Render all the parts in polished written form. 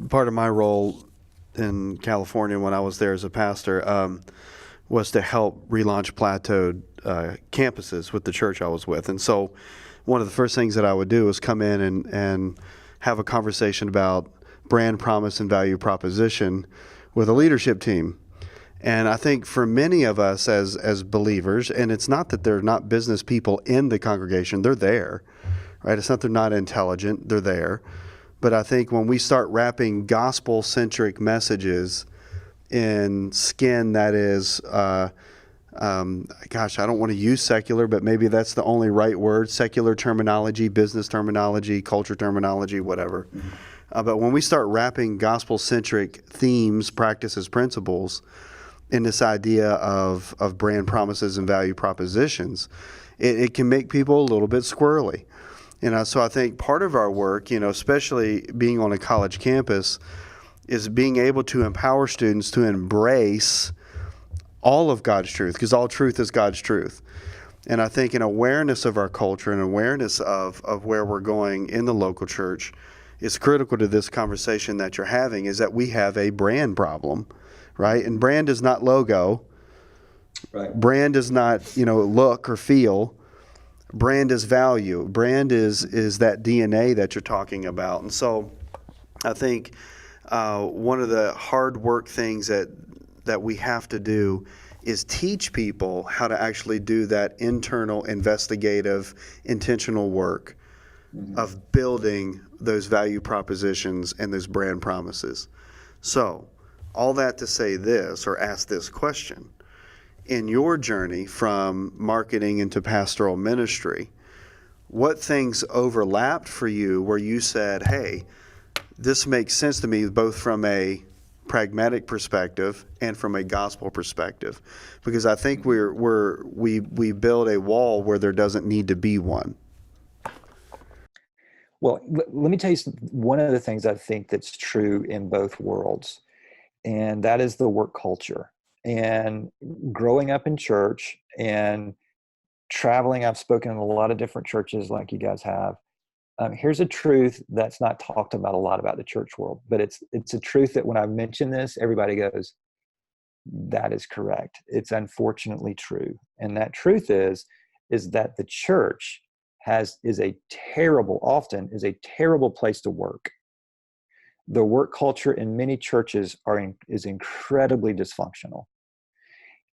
part of my role in California when I was there as a pastor was to help relaunch plateaued campuses with the church I was with. And so one of the first things that I would do is come in and have a conversation about brand promise and value proposition with a leadership team. And I think for many of us as believers, and it's not that they're not business people in the congregation, they're there, right? It's not they're not intelligent, they're there. But I think when we start wrapping gospel-centric messages in skin that is, gosh, I don't want to use secular, but maybe that's the only right word, secular terminology, business terminology, culture terminology, whatever. But when we start wrapping gospel-centric themes, practices, principles in this idea of brand promises and value propositions, it can make people a little bit squirrely. So I think part of our work, especially being on a college campus, is being able to empower students to embrace all of God's truth, because all truth is God's truth. And I think an awareness of our culture and awareness of where we're going in the local church is critical to this conversation that you're having, is that we have a brand problem, right? And brand is not logo. Right. Brand is not, look or feel. Brand is value. Brand is that DNA that you're talking about. And so I think one of the hard work things that we have to do is teach people how to actually do that internal, investigative, intentional work of building those value propositions and those brand promises. So all that to say this, or ask this question: in your journey from marketing into pastoral ministry, what things overlapped for you where you said, hey, this makes sense to me both from a pragmatic perspective and from a gospel perspective? Because I think we build a wall where there doesn't need to be one. Well, let me tell you one of the things I think that's true in both worlds, and that is the work culture. And growing up in church and traveling, I've spoken in a lot of different churches like you guys have. Here's a truth that's not talked about a lot about the church world, but it's a truth that when I mention this, everybody goes, that is correct. It's unfortunately true. And that truth is that the church is a terrible place to work. The work culture in many churches is incredibly dysfunctional.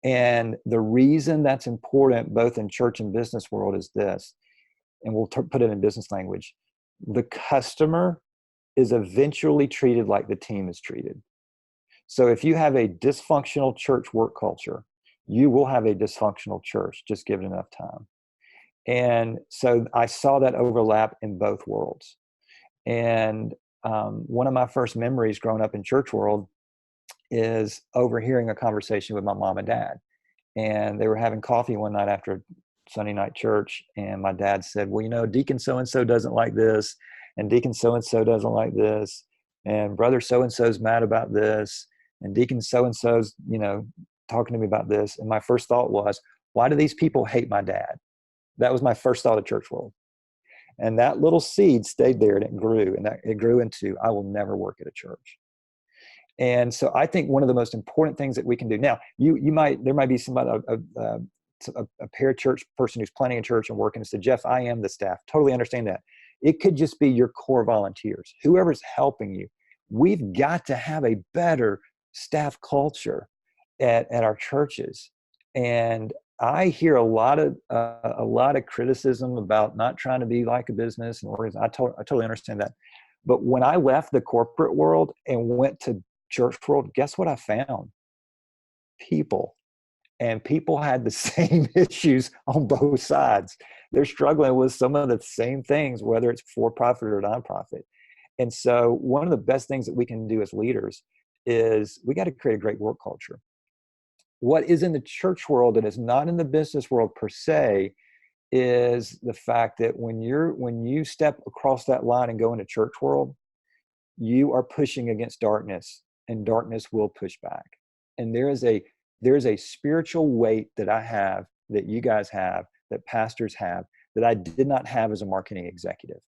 And the reason that's important, both in church and business world, is this, and we'll put it in business language: the customer is eventually treated like the team is treated. So if you have a dysfunctional church work culture, you will have a dysfunctional church, just give it enough time. And so I saw that overlap in both worlds. And one of my first memories growing up in church world is overhearing a conversation with my mom and dad. And they were having coffee one night after Sunday night church. And my dad said, well, Deacon so-and-so doesn't like this, and Deacon so-and-so doesn't like this, and Brother so-and-so's mad about this, and Deacon so-and-so's, talking to me about this. And my first thought was, why do these people hate my dad? That was my first thought of church world. And that little seed stayed there, and it grew, and it grew into, I will never work at a church. And so I think one of the most important things that we can do now, there might be somebody, a parachurch person who's planning a church and working and said, Jeff, I am the staff. Totally understand that. It could just be your core volunteers, whoever's helping you. We've got to have a better staff culture at our churches. And I hear a lot of criticism about not trying to be like a business and organization. I totally understand that. But when I left the corporate world and went to church world, guess what I found? People. And people had the same issues on both sides. They're struggling with some of the same things, whether it's for-profit or nonprofit. And so one of the best things that we can do as leaders is we got to create a great work culture. What is in the church world and is not in the business world per se is the fact that when you step across that line and go into church world, you are pushing against darkness, and darkness will push back. And there is a spiritual weight that I have, that you guys have, that pastors have, that I did not have as a marketing executive.